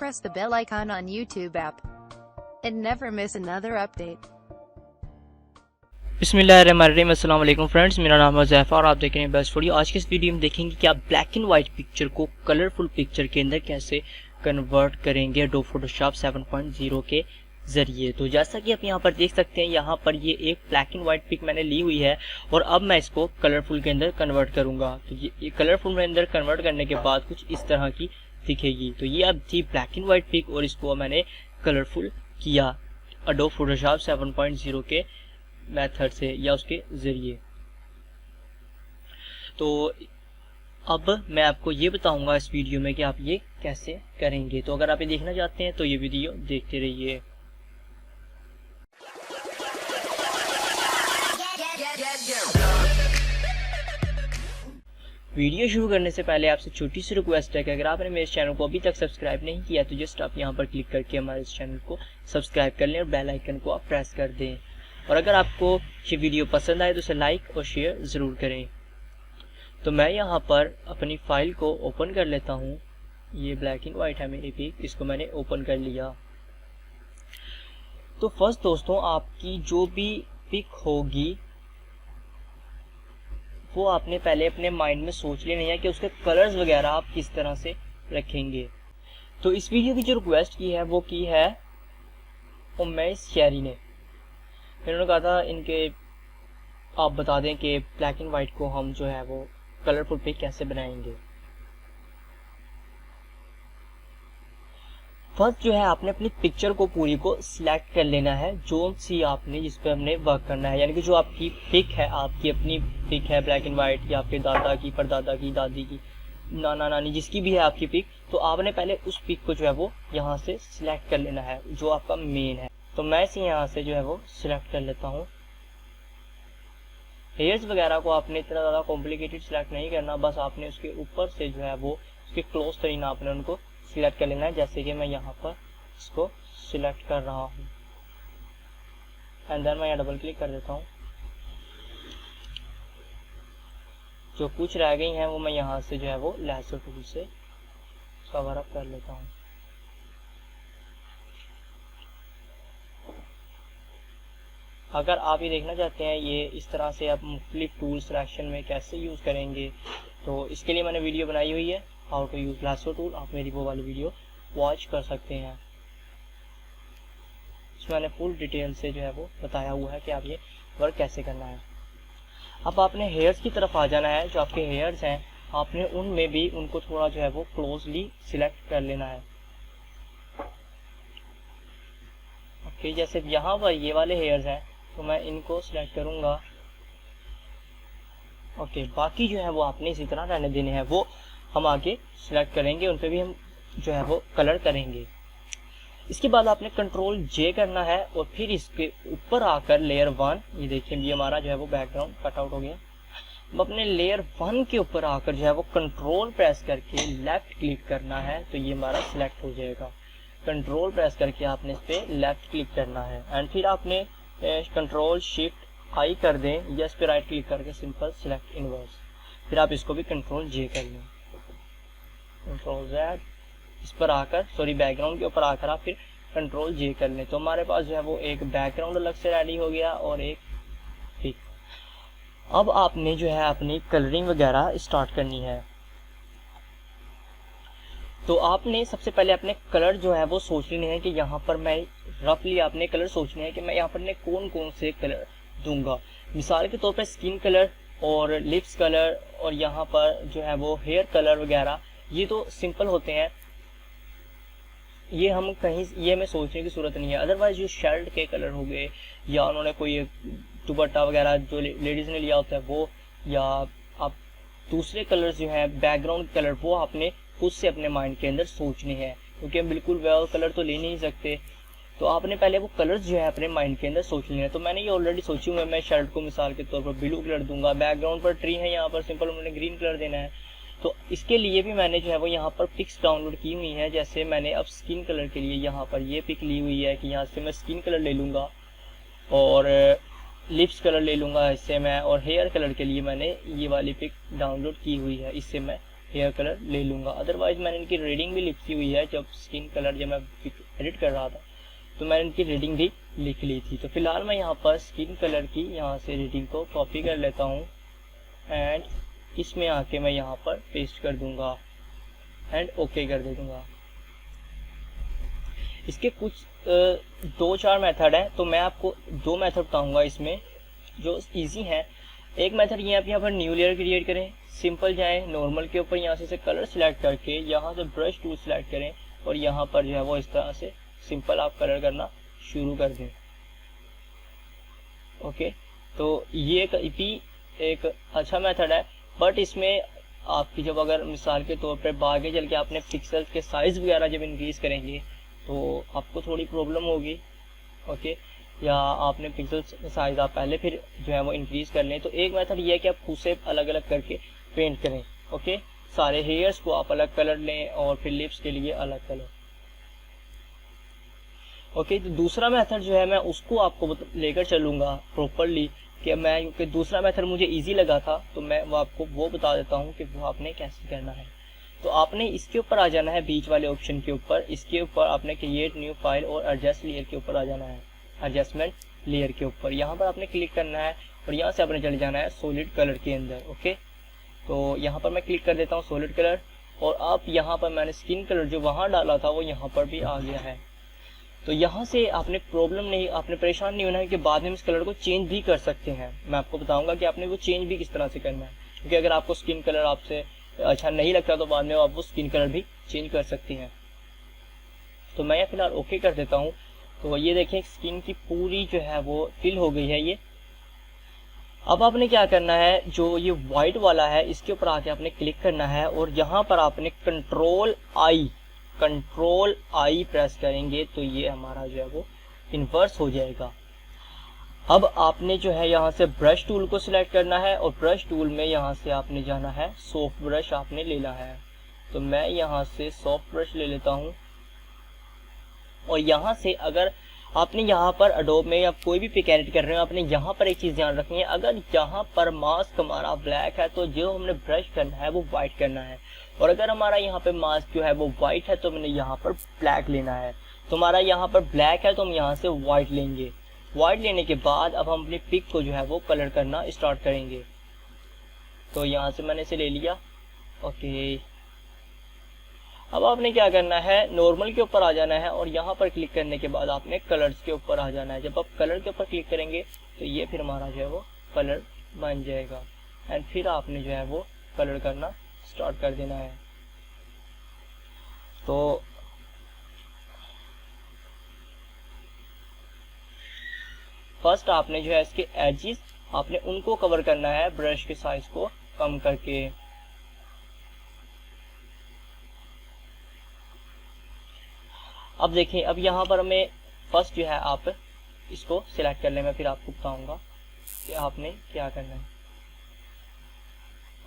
press the bell icon on YouTube app and never miss another update. बिस्मिल्लाहिर्रहमानिर्रहीम। अस्सलाम वालेकुम friends, मेरा नाम है ज़ैफ़ा और आप देख रहे हैं बेस्ट वीडियो। आज के इस वीडियो में देखेंगे कि आप ब्लैक एंड वाइट पिक्चर को कलरफुल पिक्चर के अंदर कैसे कन्वर्ट करेंगे एडोब फोटोशॉप 7.0 के ज़रिए। तो जैसा कि आप यहाँ पर देख सकते हैं, यहाँ पर ये एक ब्लैक एंड वाइट पिक मैंने ली हुई है और अब मैं इसको कलरफुल के अंदर कन्वर्ट करूँगा। तो ये कलरफुल के अंदर कन्वर्ट करने के बाद कुछ इस तरह की दिखेगी। तो ये अब थी ब्लैक एंड वाइट पिक और इसको मैंने कलरफुल किया एडोब फोटोशॉप 7.0 के मेथड से या उसके ज़रिए। तो अब मैं आपको ये बताऊंगा इस वीडियो में कि आप ये कैसे करेंगे। तो अगर आप ये देखना चाहते हैं तो ये वीडियो देखते रहिए। वीडियो शुरू करने से पहले आपसे छोटी सी रिक्वेस्ट है कि अगर आपने मेरे चैनल को अभी तक सब्सक्राइब नहीं किया तो जस्ट आप यहाँ पर क्लिक करके हमारे इस चैनल को सब्सक्राइब कर लें और बेल आइकन को आप प्रेस कर दें। और अगर आपको ये वीडियो पसंद आए तो इसे लाइक और शेयर ज़रूर करें। तो मैं यहाँ पर अपनी फ़ाइल को ओपन कर लेता हूँ। ये ब्लैक एंड वाइट है मेरी पिक, इसको मैंने ओपन कर लिया। तो फर्स्ट दोस्तों, आपकी जो भी पिक होगी वो आपने पहले अपने माइंड में सोच लेना है कि उसके कलर्स वगैरह आप किस तरह से रखेंगे। तो इस वीडियो की जो रिक्वेस्ट की है वो की है उम्मैस शहरी ने। इन्होंने कहा था इनके आप बता दें कि ब्लैक एंड वाइट को हम जो है वो कलरफुल पिक कैसे बनाएंगे। फर्स्ट जो है आपने अपनी पिक्चर को पूरी को सिलेक्ट कर लेना है, जो सी आपने जिस पे हमने वर्क करना है। यानी कि जो आपकी पिक है, आपकी अपनी पिक है ब्लैक एंड वाइट या आपके दादा की, परदादा की, दादी की, नाना नानी, जिसकी भी है आपकी पिक, तो आपने पहले उस पिक को जो है वो यहाँ से सिलेक्ट कर लेना है जो आपका मेन है। तो मैं इसे यहाँ से जो है वो सिलेक्ट कर लेता हूँ। हेयर्स वगैरह को आपने इतना ज़्यादा कॉम्प्लिकेटेड सिलेक्ट नहीं करना, बस आपने उसके ऊपर से जो है वो उसके क्लोज तरीन आपने उनको सिलेक्ट कर लेना है। जैसे कि मैं यहाँ पर इसको सिलेक्ट कर रहा हूँ एंड देन मैं यहाँ डबल क्लिक कर देता हूँ। जो कुछ रह गई हैं वो मैं यहाँ से जो है वो लैसो टूल से कवर अप कर लेता हूँ। अगर आप ये देखना चाहते हैं ये इस तरह से आप मुख्तलिफ टूल सिलेक्शन में कैसे यूज़ करेंगे, तो इसके लिए मैंने वीडियो बनाई हुई है how to use lasso tool. आप मेरी वो वाली वीडियो वॉच कर सकते हैं। इसमें मैंने फुल डिटेल से जो है वो बताया हुआ है कि आप ये वर्क कैसे करना है। अब आपने हेयर्स की तरफ आ जाना है। जो आपके हेयर्स हैं आपने उनमें भी उनको थोड़ा जो है वो क्लोजली सिलेक्ट कर लेना है। ओके, जैसे यहाँ पर ये वाले हेयर्स हैं तो मैं इनको सिलेक्ट करूँगा। ओके, बाकी जो है वो आपने इसी तरह रहने देने हैं, वो हम आगे सिलेक्ट करेंगे, उन पे भी हम जो है वो कलर करेंगे। इसके बाद आपने कंट्रोल जे करना है और फिर इसके ऊपर आकर लेयर 1, ये देखिए ये हमारा जो है वो बैकग्राउंड कट आउट हो गया। अब अपने लेयर 1 के ऊपर आकर जो है वो कंट्रोल प्रेस करके लेफ्ट क्लिक करना है, तो ये हमारा सिलेक्ट हो जाएगा। कंट्रोल प्रेस करके आपने इस पर लेफ्ट क्लिक करना है एंड फिर आपने कंट्रोल शिफ्ट आई कर दें या इस पर राइट क्लिक करके सिंपल सिलेक्ट इनवर्स। फिर आप इसको भी कंट्रोल जे कर लें, कंट्रोल जेड, इस पर आकर बैकग्राउंड के ऊपर आकर आप फिर कंट्रोल जे कर लें। तो हमारे पास जो है वो एक बैकग्राउंड अलग से रेडी हो गया और एक पिक। अब आपने जो है अपनी कलरिंग वगैरह स्टार्ट करनी है। तो आपने सबसे पहले अपने कलर जो है वो सोच लेने हैं कि यहाँ पर मैं रफली आपने कलर सोचने हैं कि मैं यहाँ पर ने कौन कौन से कलर दूंगा। मिसाल के तौर पर स्किन कलर और लिप्स कलर और यहाँ पर जो है वो हेयर कलर वगैरह, ये तो सिंपल होते हैं, ये हम कहीं ये हमें सोचने की ज़रूरत नहीं है। अदरवाइज जो शर्ट के कलर हो गए या उन्होंने कोई दुपट्टा वगैरह जो लेडीज़ ने लिया होता है वो, या आप दूसरे कलर्स जो है बैकग्राउंड कलर, वो आपने खुद से अपने माइंड के अंदर सोचने हैं, क्योंकि हम बिल्कुल वेल कलर तो ले नहीं सकते। तो आपने पहले वो कलर्स जो है अपने माइंड के अंदर सोच लेना है। तो मैंने ये ऑलरेडी सोची हुई है, मैं शर्ट को मिसाल के तौर पर ब्लू कलर दूंगा, बैकग्राउंड पर ट्री है, यहाँ पर सिंपल उन्होंने ग्रीन कलर देना है। तो इसके लिए भी मैंने जो है वो यहाँ पर पिक्स डाउनलोड की हुई हैं। जैसे मैंने अब स्किन कलर के लिए यहाँ पर ये पिक ली हुई है कि यहाँ से मैं स्किन कलर ले लूँगा और लिप्स कलर ले लूँगा इससे मैं, और हेयर कलर के लिए मैंने ये वाली पिक डाउनलोड की हुई है, इससे मैं हेयर कलर ले लूँगा। अदरवाइज मैंने इनकी रीडिंग भी लिखी हुई है, जब स्किन कलर जब मैं एडिट कर रहा था तो मैंने इनकी रीडिंग भी लिख ली थी। तो फिलहाल मैं यहाँ पर स्किन कलर की यहाँ से रीडिंग को कॉपी कर लेता हूँ एंड इसमें आके मैं यहाँ पर पेस्ट कर दूंगा एंड ओके कर दे दूंगा। इसके कुछ 2-4 मेथड है, तो मैं आपको 2 मेथड बताऊंगा इसमें जो इजी है। एक मेथड ये आप यहाँ पर न्यू लेयर क्रिएट करें, सिंपल जाए नॉर्मल के ऊपर, यहाँ से कलर सिलेक्ट करके यहाँ से ब्रश टूल सिलेक्ट करें और यहाँ पर जो है वो इस तरह से सिंपल आप कलर करना शुरू कर दें। ओके, तो ये भी एक अच्छा मेथड है, बट इसमें आपकी जब अगर मिसाल के तौर पर आगे चल के आपने पिक्सल्स के साइज वगैरह जब इंक्रीज करेंगे तो आपको थोड़ी प्रॉब्लम होगी। ओके, या आपने पिक्सल्स साइज आप पहले फिर जो है वो इंक्रीज कर लें। तो एक मेथड ये है कि आप खुद से अलग अलग करके पेंट करें। ओके, सारे हेयर्स को आप अलग कलर लें और फिर लिप्स के लिए अलग कलर। ओके, तो दूसरा मेथड जो है मैं उसको आपको लेकर चलूँगा प्रॉपरली, कि मैं क्योंकि दूसरा मेथड मुझे इजी लगा था तो मैं वो आपको वो बता देता हूँ कि वो आपने कैसे करना है। तो आपने इसके ऊपर आ जाना है, बीच वाले ऑप्शन के ऊपर, इसके ऊपर आपने क्रिएट न्यू फाइल और एडजस्ट लेयर के ऊपर आ जाना है, एडजस्टमेंट लेयर के ऊपर यहाँ पर आपने क्लिक करना है और यहाँ से आपने चले जाना है सॉलिड कलर के अंदर। ओके, तो यहाँ पर मैं क्लिक कर देता हूँ सॉलिड कलर, और अब यहाँ पर मैंने स्किन कलर जो वहाँ डाला था वो यहाँ पर भी आ गया है। तो यहाँ से आपने प्रॉब्लम नहीं, आपने परेशान नहीं होना है कि बाद में इस कलर को चेंज भी कर सकते हैं। मैं आपको बताऊंगा कि आपने वो चेंज भी किस तरह से करना है, क्योंकि अगर आपको स्किन कलर आपसे अच्छा नहीं लगता तो बाद में आप वो स्किन कलर भी चेंज कर सकती हैं। तो मैं फिलहाल ओके कर देता हूँ। तो ये देखें स्किन की पूरी जो है वो फिल हो गई है ये। अब आपने क्या करना है, जो ये वाइट वाला है इसके ऊपर आके आपने क्लिक करना है और यहाँ पर आपने कंट्रोल आई प्रेस करेंगे तो ये हमारा जो है वो इन्वर्स हो जाएगा। अब आपने जो है यहाँ से ब्रश टूल को सिलेक्ट करना है और ब्रश टूल में यहाँ से आपने जाना है सॉफ्ट ब्रश आपने लेना है। तो मैं यहाँ से सॉफ्ट ब्रश ले लेता हूँ और यहाँ से अगर आपने यहाँ पर एडोब में या कोई भी पिक एडिट कर रहे हो, आपने यहाँ पर एक चीज़ ध्यान रखनी है, अगर यहाँ पर मास्क हमारा ब्लैक है तो जो हमने ब्रश करना है वो वाइट करना है, और अगर हमारा यहाँ पे मास्क जो है वो वाइट है तो हमने यहाँ पर ब्लैक लेना है। तो हमारा यहाँ पर ब्लैक है तो हम यहाँ से वाइट लेंगे। वाइट लेने के बाद अब हम अपनी पिक को जो है वो कलर करना स्टार्ट करेंगे। तो यहाँ से मैंने इसे ले लिया। ओके, अब आपने क्या करना है, नॉर्मल के ऊपर आ जाना है और यहाँ पर क्लिक करने के बाद आपने कलर्स के ऊपर आ जाना है। जब आप कलर के ऊपर क्लिक करेंगे तो ये फिर हमारा जो है वो कलर बन जाएगा एंड फिर आपने जो है वो कलर करना स्टार्ट कर देना है। तो फर्स्ट आपने जो है इसके एजेस आपने उनको कवर करना है ब्रश के साइज को कम करके। अब देखें, अब यहाँ पर हमें फर्स्ट जो है आप इसको सिलेक्ट कर लें, मैं फिर आपको बताऊंगा कि आपने क्या करना है।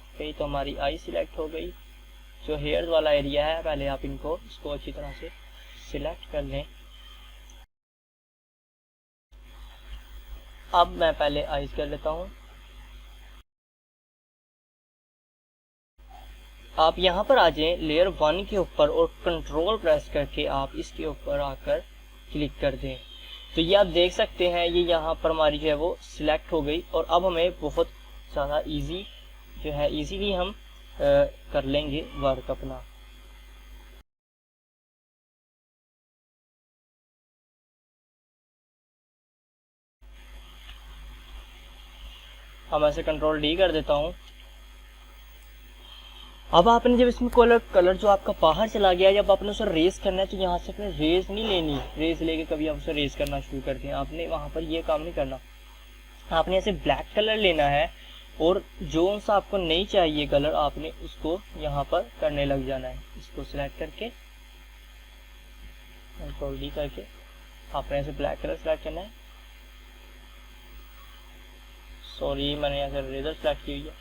ओके, तो हमारी आई सिलेक्ट हो गई। जो हेयर्स वाला एरिया है पहले आप इसको अच्छी तरह से सिलेक्ट कर लें। अब मैं पहले आईज कर लेता हूँ। आप यहाँ पर आ जाएं लेयर 1 के ऊपर और कंट्रोल प्रेस करके आप इसके ऊपर आकर क्लिक कर दें। तो ये आप देख सकते हैं ये यहाँ पर हमारी जो है वो सिलेक्ट हो गई और अब हमें बहुत ज़्यादा इजी जो है इजीली हम कर लेंगे वर्क अपना। अब ऐसे कंट्रोल डी कर देता हूँ। अब आपने जब इसमें कलर जो आपका बाहर चला गया, जब आपने उसे रेस करना है तो यहाँ से अपने रेस नहीं लेनी, रेस लेके कभी आप उसे रेस करना शुरू करते हैं, आपने वहाँ पर ये काम नहीं करना। आपने ऐसे ब्लैक कलर लेना है और जो सा आपको नहीं चाहिए कलर आपने उसको यहाँ पर करने लग जाना है। इसको सिलेक्ट करके कंट्रोल डी करके आपने ऐसे ब्लैक कलर सिलेक्ट करना है। सॉरी, मैंने यहाँ से रेजर सिलेक्ट की हुई है।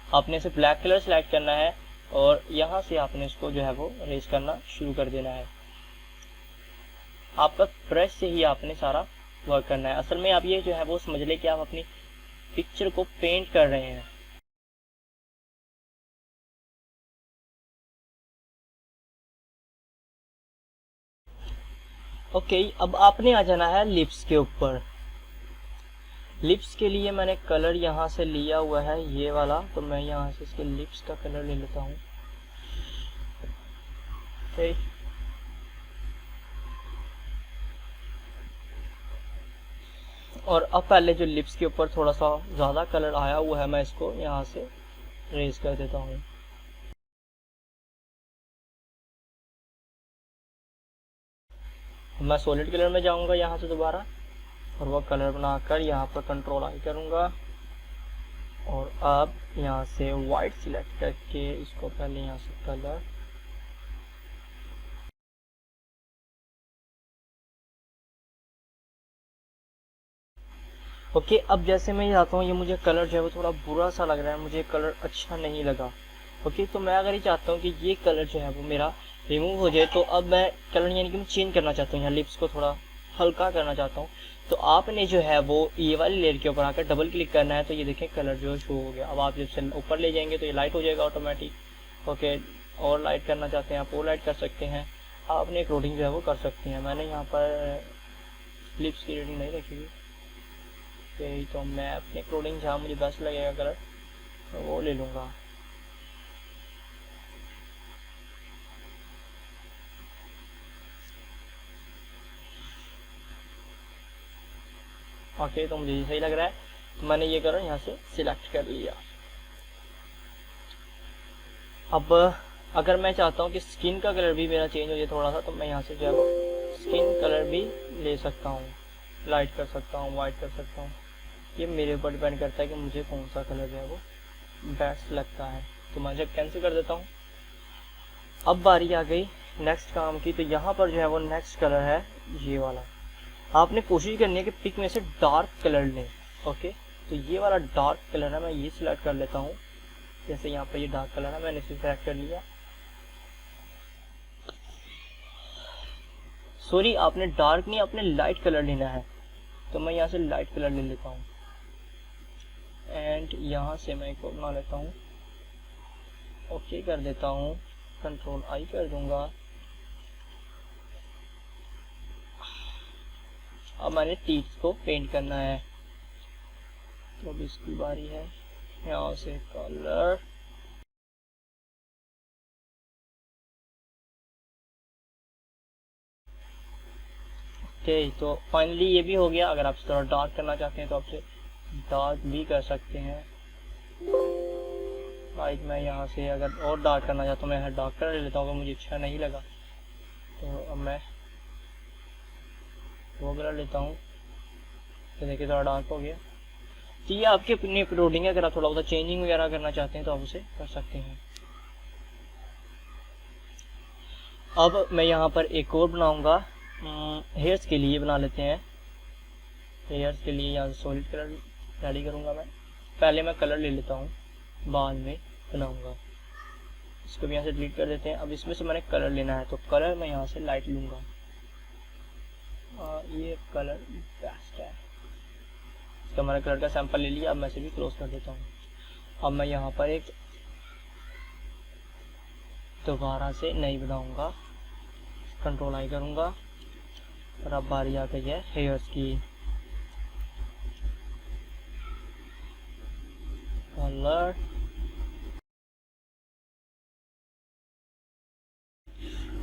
आपने इसे ब्लैक कलर सिलेक्ट करना है और यहाँ से आपने इसको जो है वो रेस करना शुरू कर देना है। आपका ब्रश से ही आपने सारा वर्क करना है। असल में आप ये जो है वो समझ लें कि आप अपनी पिक्चर को पेंट कर रहे हैं। ओके, अब आपने आ जाना है लिप्स के ऊपर। लिप्स के लिए मैंने कलर यहाँ से लिया हुआ है ये वाला, तो मैं यहाँ से इसके लिप्स का कलर ले लेता हूँ। ओके, और अब पहले जो लिप्स के ऊपर थोड़ा सा ज़्यादा कलर आया हुआ है, मैं इसको यहाँ से रेज कर देता हूँ। मैं सॉलिड कलर में जाऊँगा यहाँ से दोबारा, और वह कलर बनाकर यहाँ पर कंट्रोल आई करूँगा, और अब यहाँ से वाइट सिलेक्ट करके इसको पहले यहाँ से कलर, ओके। अब जैसे मैं चाहता हूँ, ये मुझे कलर जो है वो थोड़ा बुरा सा लग रहा है, मुझे कलर अच्छा नहीं लगा। ओके, तो मैं अगर ये चाहता हूँ कि ये कलर जो है वो मेरा रिमूव हो जाए, तो अब मैं कलर यानी कि मैं चेंज करना चाहता हूँ, यहाँ लिप्स को थोड़ा हल्का करना चाहता हूँ। तो आपने जो है वो ये वाली लेयर के ऊपर आकर डबल क्लिक करना है, तो ये देखें कलर जो है शो हो गया। अब आप जब ऊपर ले जाएंगे तो ये लाइट हो जाएगा ऑटोमेटिक। ओके, और लाइट करना चाहते हैं आप और लाइट कर सकते हैं, आपने एक रोडिंग जो है वो कर सकते हैं। मैंने यहाँ पर लिप्स की रेडिंग नहीं रखी हुई, तो मैं अपने अकॉर्डिंग जहाँ मुझे बेस्ट लगेगा कलर तो वो ले लूँगा। ओके, तो मुझे सही लग रहा है, तो मैंने ये कलर यहाँ से सिलेक्ट कर लिया। अब अगर मैं चाहता हूँ कि स्किन का कलर भी मेरा चेंज हो जाए थोड़ा सा, तो मैं यहाँ से जो है स्किन कलर भी ले सकता हूँ, लाइट कर सकता हूँ, वाइट कर सकता हूँ। ये मेरे ऊपर डिपेंड करता है कि मुझे कौन सा कलर जो है वो बेस्ट लगता है। तो मैं जब कैंसिल कर देता हूँ। अब बारी आ गई नेक्स्ट काम की, तो यहाँ पर जो है वो नेक्स्ट कलर है ये वाला। आपने कोशिश करनी है कि पिक में से डार्क कलर लें। ओके, तो ये वाला डार्क कलर है, मैं ये सिलेक्ट कर लेता हूँ। जैसे यहाँ पर ये डार्क कलर है, मैंने इसे सिलेक्ट कर लिया। सॉरी, आपने डार्क नहीं, आपने लाइट कलर लेना है, तो मैं यहाँ से लाइट कलर ले लेता हूँ, एंड यहाँ से मैं इसको बना लेता हूँ। ओके कर देता हूँ, कंट्रोल आई कर दूंगा। अब मैंने टीथ को पेंट करना है, तो अब इसकी बारी है। यहाँ से कलर, ओके, तो फाइनली ये भी हो गया। अगर आप थोड़ा डार्क करना चाहते हैं तो आपसे डार्क भी कर सकते हैं। लाइक मैं यहाँ से अगर और डार्क करना चाहता हूँ, मैं डार्क कलर ले लेता हूँ, अगर मुझे अच्छा नहीं लगा तो अब मैं वो कलर लेता हूँ। तो देखिए थोड़ा डार्क हो गया। तो ये आपके अपनी अपलोडिंग है, अगर आप थोड़ा बहुत चेंजिंग वगैरह करना चाहते हैं तो आप उसे कर सकते हैं। अब मैं यहाँ पर एक और बनाऊंगा, हेयर्स के लिए बना लेते हैं। हेयर्स के लिए यहाँ से सॉलिड कलर रेडी करूँगा मैं। पहले मैं कलर ले लेता हूँ, बाद में बनाऊँगा। इसको भी यहाँ से डिलीट कर देते हैं। अब इसमें से मैंने कलर लेना है, तो कलर मैं यहाँ से लाइट लूँगा। ये कलर बेस्ट है, इसका मैंने कलर का सैंपल ले लिया। अब मैं इसे भी क्लोज कर देता हूँ। अब मैं यहाँ पर एक दोबारा से नई बनाऊँगा, कंट्रोल आई करूँगा, और अब बारी आ गई है हेयर्स की। कलर,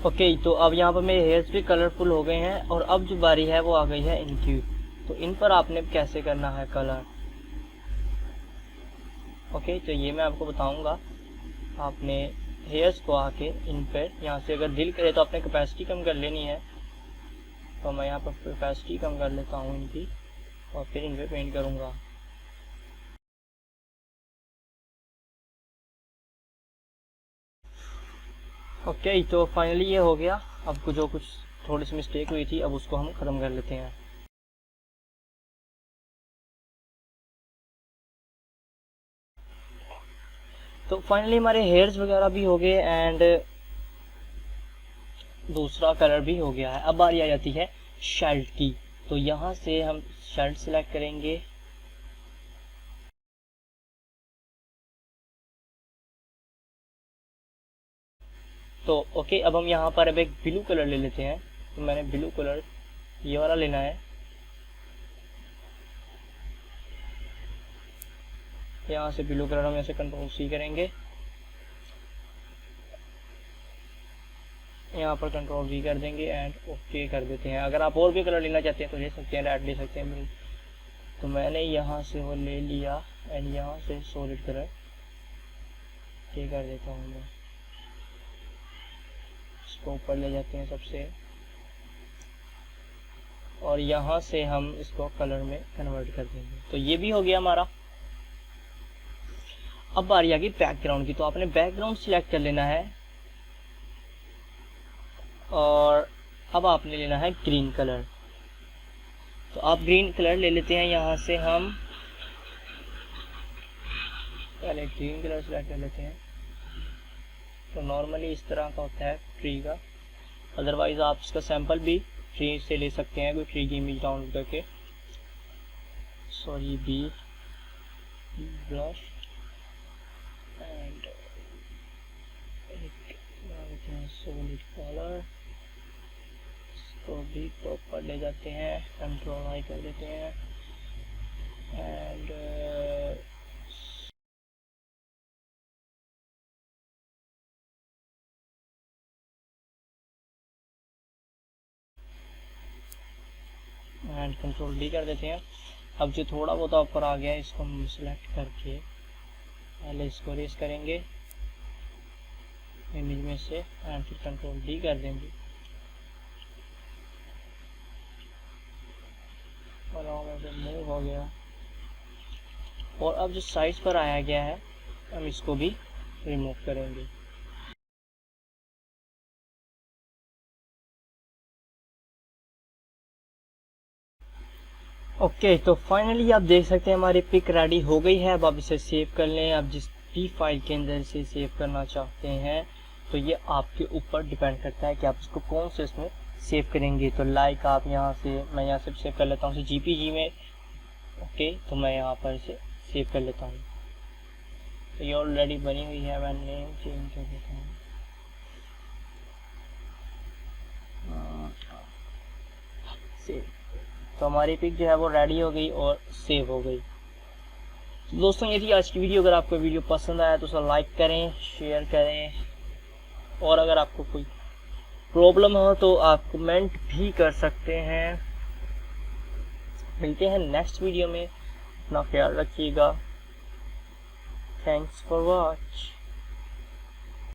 ओके, तो अब यहाँ पर मेरे हेयर्स भी कलरफुल हो गए हैं, और अब जो बारी है वो आ गई है इनकी। तो इन पर आपने कैसे करना है कलर। ओके, तो ये मैं आपको बताऊंगा। आपने हेयर्स को आके इन पर यहाँ से अगर दिल करे तो आपने कैपेसिटी कम कर लेनी है, तो मैं यहाँ पर कैपेसिटी कम कर लेता हूँ इनकी, और फिर इन पर पेंट करूँगा। ओके, तो फाइनली ये हो गया। अब जो कुछ थोड़ी सी मिस्टेक हुई थी, अब उसको हम ख़त्म कर लेते हैं। तो फाइनली हमारे हेयर्स वगैरह भी हो गए, एंड दूसरा कलर भी हो गया है। अब बारी आ जाती है शर्ट की, तो यहाँ से हम शर्ट सिलेक्ट करेंगे। तो ओके, अब हम यहाँ पर अब एक ब्लू कलर ले लेते हैं। तो मैंने ब्लू कलर ये वाला लेना है। यहाँ से ब्लू कलर हम ऐसे कंट्रोल सी करेंगे, यहाँ पर कंट्रोल वी कर देंगे एंड ओके कर देते हैं। अगर आप और भी कलर लेना चाहते हैं तो ले सकते हैं, रेड ले सकते हैं, तो मैंने यहाँ से वो ले लिया एंड यहाँ से सॉलिड कलर ये कर देता हूँ मैं। इसको ऊपर ले जाते हैं सबसे, और यहाँ से हम इसको कलर में कन्वर्ट कर देंगे। तो ये भी हो गया हमारा। अब बारी आ गई बैकग्राउंड की, तो आपने बैकग्राउंड सिलेक्ट कर लेना है और अब आपने लेना है ग्रीन कलर। तो आप ग्रीन कलर ले लेते हैं, यहाँ से हम पहले ग्रीन कलर सिलेक्ट कर लेते हैं। तो नॉर्मली इस तरह का होता है ट्री का, अदरवाइज आप इसका सैंपल भी ट्री से ले सकते हैं, कोई ट्री की इमेज डाउनलोड करके। Sorry B brush and solid colour, इसको भी टॉप पर ले जाते हैं, कंट्रोल आई कर देते हैं एंड कंट्रोल डी कर देते हैं। अब जो थोड़ा बहुत ऊपर आ गया है इसको हम सिलेक्ट करके पहले इसको रेस करेंगे इमेज में से एंड फिर कंट्रोल डी कर देंगे और मूव हो गया। और अब जो साइज पर आया गया है हम इसको भी रिमूव करेंगे। ओके तो फाइनली आप देख सकते हैं हमारी पिक रेडी हो गई है। अब आप इसे सेव कर लें। आप जिस भी फाइल के अंदर इसे सेव करना चाहते हैं तो ये आपके ऊपर डिपेंड करता है कि आप इसको कौन से इसमें सेव करेंगे। तो लाइक आप यहाँ से, मैं यहाँ से सेव कर लेता हूँ जीपीजी में। ओके तो मैं यहाँ पर इसे सेव कर लेता हूँ। तो ये ऑलरेडी बनी हुई है, मैं नेम चेंज कर देता हूँ। सेव। तो हमारी पिक जो है वो रेडी हो गई और सेव हो गई। तो दोस्तों ये थी आज की वीडियो। अगर आपको वीडियो पसंद आया तो उसे लाइक करें, शेयर करें, और अगर आपको कोई प्रॉब्लम हो तो आप कमेंट भी कर सकते हैं। मिलते हैं नेक्स्ट वीडियो में, अपना ख्याल रखिएगा। Thanks for watch.